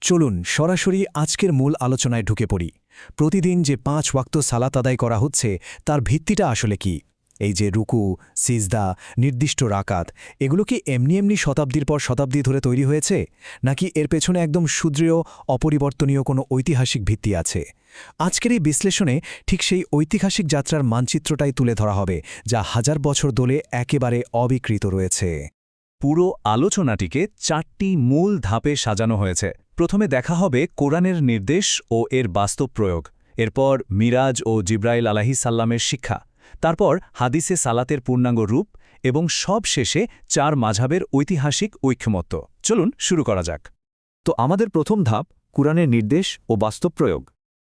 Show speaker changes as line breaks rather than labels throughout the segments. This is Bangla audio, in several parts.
চলুন সরাসরি আজকের মূল আলোচনায় ঢুকে পড়ি। প্রতিদিন যে 5 ওয়াক্ত সালাত আদায় করা হচ্ছে তার ভিত্তিটা আসলে কি? এই যে রুকু, সিজদা, নির্দিষ্ট রাকাত, এগুলো কি এমনি এমনি শতাব্দীর পর শতাব্দী ধরে তৈরি হয়েছে, নাকি এর পেছনে একদম সুদৃঢ় অপরিবর্তনীয় কোনো ঐতিহাসিক ভিত্তি আছে? আজকের এই বিশ্লেষণে ঠিক সেই ঐতিহাসিক যাত্রার মানচিত্রটাই তুলে ধরা হবে, যা হাজার বছর ধরে একেবারে অবিকৃত রয়েছে।
পুরো আলোচনাটিকে 4টি মূল ধাপে সাজানো হয়েছে। প্রথমে দেখা হবে কোরআনের নির্দেশ ও এর বাস্তব প্রয়োগ, এরপর মিরাজ ও জিব্রাইল আলাইহিসসালামের শিক্ষা, তারপর হাদিসে সালাতের পূর্ণাঙ্গ রূপ এবং সব শেষে 4 মাযহাবের ঐতিহাসিক ঐক্যমত্য। চলুন শুরু করা যাক।
তো আমাদের প্রথম ধাপ কুরআনের নির্দেশ ও বাস্তব প্রয়োগ।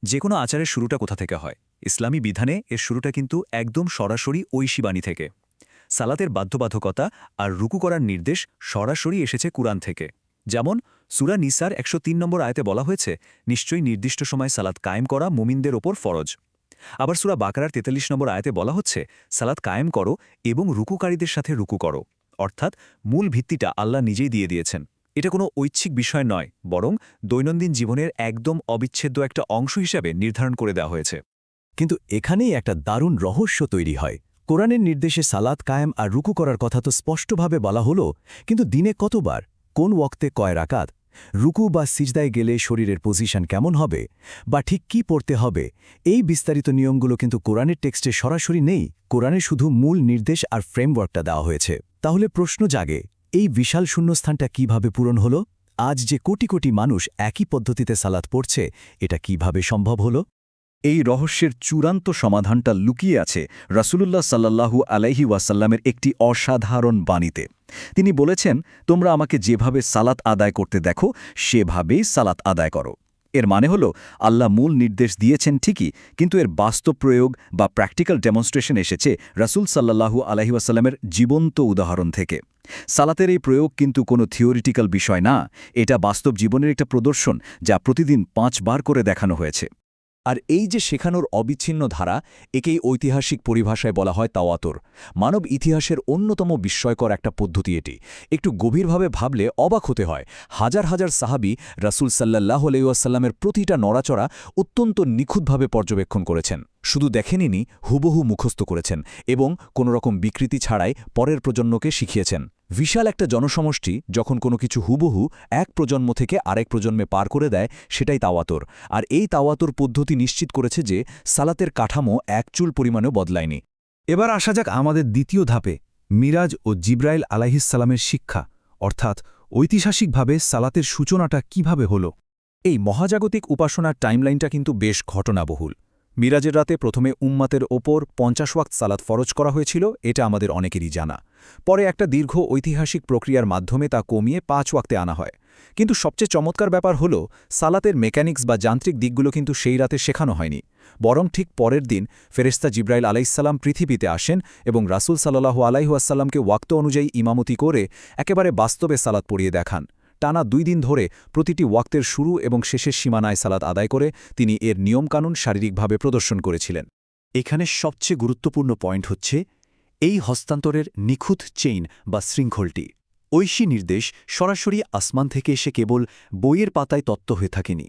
যে কোনো আচারের শুরুটা কোথা থেকে হয়? ইসলামী বিধানে এর শুরুটা কিন্তু একদম সরাসরি ঐশী বাণী থেকে। সালাতের বাধ্যবাধকতা আর রুকু করার নির্দেশ সরাসরি এসেছে কুরআন থেকে। যেমন সূরা নিসার 103 নম্বর আয়াতে বলা হয়েছে, নিশ্চয়ই নির্দিষ্ট সময় সালাত কায়েম করা মুমিনদের ওপর ফরজ। আবার সূরা বাকারার 43 নম্বর আয়াতে বলা হচ্ছে, সালাত কায়েম করো এবং রুকুকারীদের সাথে রুকু করো। অর্থাৎ মূল ভিত্তিটা আল্লাহ নিজেই দিয়ে দিয়েছেন। এটা কোনো ঐচ্ছিক বিষয় নয়, বরং দৈনন্দিন জীবনের একদম অবিচ্ছেদ্য একটা অংশ হিসাবে নির্ধারণ করে দেওয়া হয়েছে।
কিন্তু এখানেই একটা দারুণ রহস্য তৈরি হয়। কোরআনের নির্দেশে সালাত কায়েম আর রুকু করার কথা তো স্পষ্টভাবে বলা হলো, কিন্তু দিনে কতবার, কোন ওয়াক্তে কয় রাকাত, রুকু বা সিজদায় গেলে শরীরের পজিশন কেমন হবে, বা ঠিক কি পড়তে হবে, এই বিস্তারিত নিয়মগুলো কিন্তু কোরআনের টেক্সটে সরাসরি নেই। কোরআনে শুধু মূল নির্দেশ আর ফ্রেমওয়ার্কটা দেওয়া হয়েছে। তাহলে প্রশ্ন জাগে, এই বিশাল শূন্যস্থানটা কিভাবে পূরণ হলো? আজ যে কোটি কোটি মানুষ একই পদ্ধতিতে সালাত পড়ছে, এটা কিভাবে সম্ভব হলো?
এই রহস্যের চূড়ান্ত সমাধানটা লুকিয়ে আছে রাসূলুল্লাহ সাল্লাল্লাহু আলাইহি ওয়াসাল্লামের একটি অসাধারণ বাণীতে। তিনি বলেছেন, তোমরা আমাকে যেভাবে সালাত আদায় করতে দেখো সেভাবেই সালাত আদায় করো। এর মানে হলো, আল্লাহ মূল নির্দেশ দিয়েছেন ঠিকই, কিন্তু এর বাস্তব প্রয়োগ বা প্র্যাকটিক্যাল ডেমনস্ট্রেশন এসেছে রাসূল সাল্লাল্লাহু আলাইহি ওয়াসাল্লামের জীবন্ত উদাহরণ থেকে। সালাতের এই প্রয়োগ কিন্তু কোনো থিওরিটিক্যাল বিষয় না, এটা বাস্তব জীবনের একটা প্রদর্শন, যা প্রতিদিন 5 বার করে দেখানো হয়েছে।
আর এই যে শেখানোর অবিচ্ছিন্ন ধারা, একেই ঐতিহাসিক পরিভাষায় বলা হয় তাওয়াতুর। মানব ইতিহাসের অন্যতম বিস্ময়কর একটা পদ্ধতি এটি। একটু গভীরভাবে ভাবলে অবাক হতে হয়। হাজার হাজার সাহাবী রাসূল সাল্লাল্লাহু আলাইহি ওয়াসাল্লামের প্রতিটা নড়াচড়া অত্যন্ত নিখুঁতভাবে পর্যবেক্ষণ করেছেন। শুধু দেখেননি, হুবহু মুখস্থ করেছেন এবং কোনোরকম বিকৃতি ছাড়াই পরের প্রজন্মকে শিখিয়েছেন। বিশাল একটা জনসমষ্টি যখন কোনো কিছু হুবহু এক প্রজন্ম থেকে আরেক প্রজন্মে পার করে দেয়, সেটাই তাওয়াতুর। আর এই তাওয়াতুর পদ্ধতি নিশ্চিত করেছে যে সালাতের কাঠামো এক চুল পরিমাণেও বদলায়নি।
এবার আসা যাক আমাদের দ্বিতীয় ধাপে, মিরাজ ও জিব্রাইল আলাইহিসসালামের শিক্ষা, অর্থাৎ ঐতিহাসিকভাবে সালাতের সূচনাটা কিভাবে হলো।
এই মহাজাগতিক উপাসনার টাইমলাইনটা কিন্তু বেশ ঘটনাবহুল। মিরাজের রাতে প্রথমে উম্মাতের ওপর 50 ওয়াক্ত সালাত ফরজ করা হয়েছিল, এটা আমাদের অনেকেরই জানা। পরে একটা দীর্ঘ ঐতিহাসিক প্রক্রিয়ার মাধ্যমে তা কমিয়ে 5 ওয়াক্তে আনা হয়। কিন্তু সবচেয়ে চমৎকার ব্যাপার হলো, সালাতের মেকানিক্স বা যান্ত্রিক দিকগুলো কিন্তু সেই রাতে শেখানো হয়নি, বরং ঠিক পরের দিন ফেরেশতা জিব্রাইল আলাইহিসসালাম পৃথিবীতে আসেন এবং রাসূল সাল্লাল্লাহু আলাইহি ওয়াসাল্লামকে ওয়াক্ত অনুযায়ী ইমামতি করে একেবারে বাস্তবে সালাত পড়িয়ে দেখান। টানা 2 দিন ধরে প্রতিটি ওয়াক্তের শুরু এবং শেষের সীমানায় সালাত আদায় করে তিনি এর নিয়মকানুন শারীরিকভাবে প্রদর্শন করেছিলেন।
এখানে সবচেয়ে গুরুত্বপূর্ণ পয়েন্ট হচ্ছে এই হস্তান্তরের নিখুঁত চেইন বা শৃঙ্খলটি। ঐশী নির্দেশ সরাসরি আসমান থেকে এসে কেবল বইয়ের পাতায় তত্ত্ব হয়ে থাকেনি।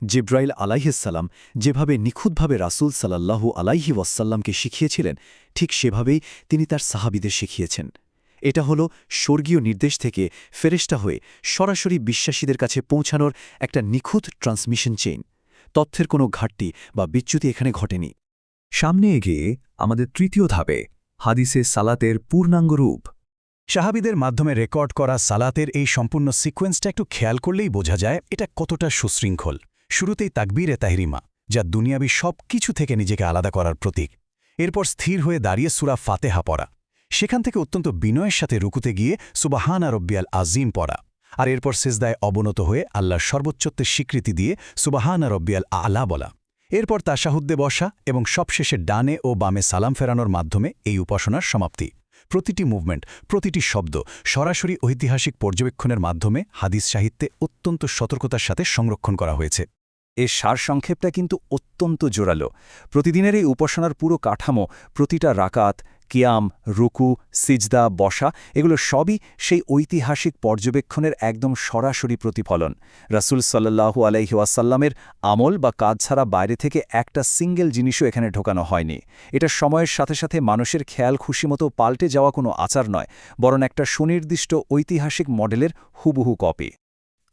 জিব্রাইল আলাইহিসসালাম যেভাবে নিখুঁতভাবে রাসূল সাল্লাল্লাহু আলাইহি ওয়াসাল্লামকে শিখিয়েছিলেন, ঠিক সেভাবেই তিনি তার সাহাবীদের শিখিয়েছেন। এটা হলো স্বর্গীয় নির্দেশ থেকে ফেরেশতা হয়ে সরাসরি বিশ্বাসীদের কাছে পৌঁছানোর একটা নিখুঁত ট্রান্সমিশন চেইন। তথ্যের কোনো ঘাটতি বা বিচ্যুতি এখানে ঘটেনি।
সামনে এগিয়ে আমাদের তৃতীয় ধাপে, হাদিসে সালাতের পূর্ণাঙ্গ রূপ। সাহাবীদের মাধ্যমে রেকর্ড করা সালাতের এই সম্পূর্ণ সিকোয়েন্সটা একটু খেয়াল করলেই বোঝা যায় এটা কতটা সুশৃঙ্খল। শুরুতেই তাকবীরে তাহরিমা, যা দুনিয়াবি সব কিছু থেকে নিজেকে আলাদা করার প্রতীক। এরপর স্থির হয়ে দাঁড়িয়ে সূরা ফাতেহা পড়া, সেখান থেকে অত্যন্ত বিনয়ের সাথে রুকুতে গিয়ে সুবহানা রব্বিয়াল আজিম পড়া, আর এরপর সিজদায় অবনত হয়ে আল্লাহর সর্বোচ্চত্বের স্বীকৃতি দিয়ে সুবহানা রব্বিয়াল আলা বলা। এরপর তাশাহুদ্দে বসা এবং সবশেষে ডানে ও বামে সালাম ফেরানোর মাধ্যমে এই উপাসনার সমাপ্তি। প্রতিটি মুভমেন্ট, প্রতিটি শব্দ সরাসরি ঐতিহাসিক পর্যবেক্ষণের মাধ্যমে হাদিস সাহিত্যে অত্যন্ত সতর্কতার সাথে সংরক্ষণ করা হয়েছে।
এর সারসংক্ষেপটা কিন্তু অত্যন্ত জোরালো। প্রতিদিনের এই উপাসনার পুরো কাঠামো, প্রতিটা রাকাত,
কিয়াম, রুকু, সিজদা, বসা এগুলো সবই সেই ঐতিহাসিক পর্যবেক্ষণের একদম সরাসরি প্রতিফলন। রাসূল সাল্লাল্লাহু আলাইহি ওয়াসাল্লামের আমল বা কাজ ছাড়া বাইরে থেকে একটা সিঙ্গেল জিনিসও এখানে ঢোকানো হয়নি। এটা সময়ের সাথে সাথে মানুষের খেয়াল খুশিমতো পাল্টে যাওয়া কোনো আচার নয়, বরং একটা সুনির্দিষ্ট ঐতিহাসিক মডেলের হুবহু কপি।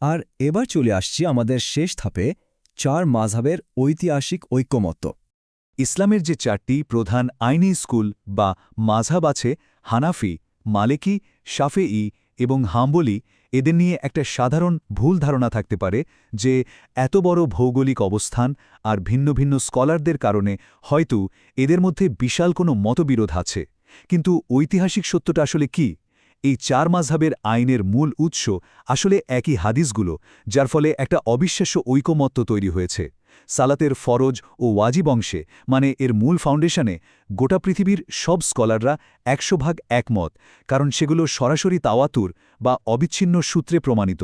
আর এবার চলে আসছি আমাদের শেষ ধাপে, 4 মাযহাবের ঐতিহাসিক ঐকমত্য।
ইসলামের যে 4টি প্রধান আইনি স্কুল বা মাযহাব আছে, হানাফি, মালিকি, শাফেঈ এবং হাম্বলি, এদের নিয়ে একটা সাধারণ ভুল ধারণা থাকতে পারে যে এত বড় ভৌগোলিক অবস্থান আর ভিন্ন ভিন্ন স্কলারদের কারণে হয়তো এদের মধ্যে বিশাল কোনো মতবিরোধ আছে। কিন্তু ঐতিহাসিক সত্যটা আসলে কি? এই 4 মাযহাবের আইনের মূল উৎস আসলে একই হাদিসগুলো, যার ফলে একটা অবিশ্বাস্য ঐকমত্য তৈরি হয়েছে। সালাতের ফরজ ও ওয়াজিব অংশে, মানে এর মূল ফাউন্ডেশনে, গোটা পৃথিবীর সব স্কলাররা 100% একমত, কারণ সেগুলো সরাসরি তাওয়াতুর বা অবিচ্ছিন্ন সূত্রে প্রমাণিত।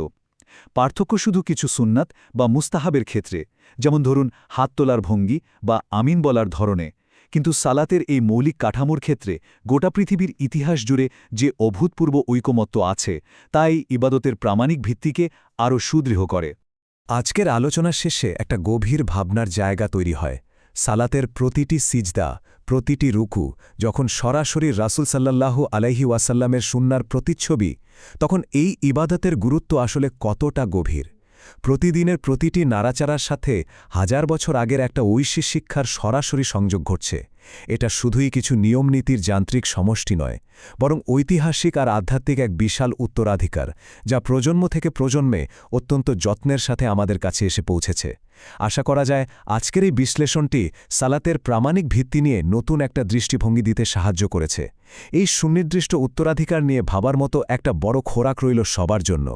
পার্থক্য শুধু কিছু সুন্নাত বা মুস্তাহাবের ক্ষেত্রে, যেমন ধরুন হাত তোলার ভঙ্গি বা আমিন বলার ধরনে। কিন্তু সালাতের এই মৌলিক কাঠামোর ক্ষেত্রে গোটা পৃথিবীর ইতিহাস জুড়ে যে অভূতপূর্ব ঐকমত্য আছে, তাই ইবাদতের প্রামাণিক ভিত্তিকে আরও সুদৃঢ় করে।
আজকের আলোচনার শেষে একটা গভীর ভাবনার জায়গা তৈরি হয়। সালাতের প্রতিটি সিজদা, প্রতিটি রুকু যখন সরাসরি রাসূল সাল্লাল্লাহু আলাইহি ওয়াসাল্লামের সুন্নার প্রতিচ্ছবি, তখন এই ইবাদতের গুরুত্ব আসলে কতটা গভীর। প্রতিদিনের প্রতিটি নাড়াচাড়ার সাথে হাজার বছর আগের একটা ঐশী শিক্ষার সরাসরি সংযোগ ঘটছে। এটা শুধুই কিছু নিয়মনীতির যান্ত্রিক সমষ্টি নয়, বরং ঐতিহাসিক আর আধ্যাত্মিক এক বিশাল উত্তরাধিকার, যা প্রজন্ম থেকে প্রজন্মে অত্যন্ত যত্নের সাথে আমাদের কাছে এসে পৌঁছেছে। আশা করা যায় আজকের এই বিশ্লেষণটি সালাতের প্রামাণিক ভিত্তি নিয়ে নতুন একটা দৃষ্টিভঙ্গি দিতে সাহায্য করেছে। এই সুনির্দিষ্ট উত্তরাধিকার নিয়ে ভাবার মতো একটা বড় খোরাক রইল সবার জন্য।